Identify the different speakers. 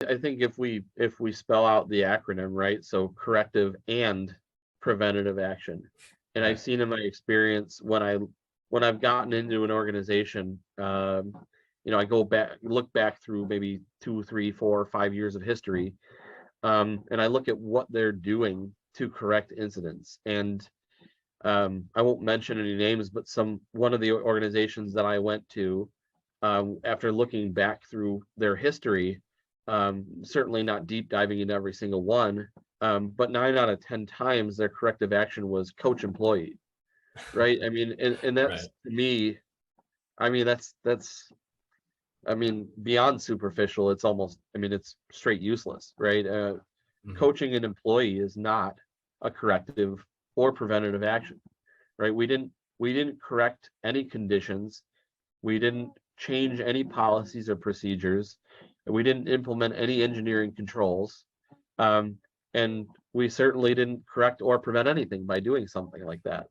Speaker 1: I think if we spell out the acronym, right? So corrective and preventative action. And I've
Speaker 2: Right.
Speaker 1: seen in my experience when I've gotten into an organization, I look back through maybe 2, 3, 4, 5 years of history, and I look at what they're doing to correct incidents. And I won't mention any names, but one of the organizations that I went to, after looking back through their history, certainly not deep diving into every single one, but 9 out of 10 times their corrective action was coach employee, right? I mean, and
Speaker 2: Right.
Speaker 1: that's to me, I mean, beyond superficial. It's almost, it's straight useless, right?
Speaker 2: Mhm.
Speaker 1: Coaching an employee is not a corrective or preventative action, right? We didn't correct any conditions. We didn't change any policies or procedures. We didn't implement any engineering controls. Um, and we certainly didn't correct or prevent anything by doing something like that.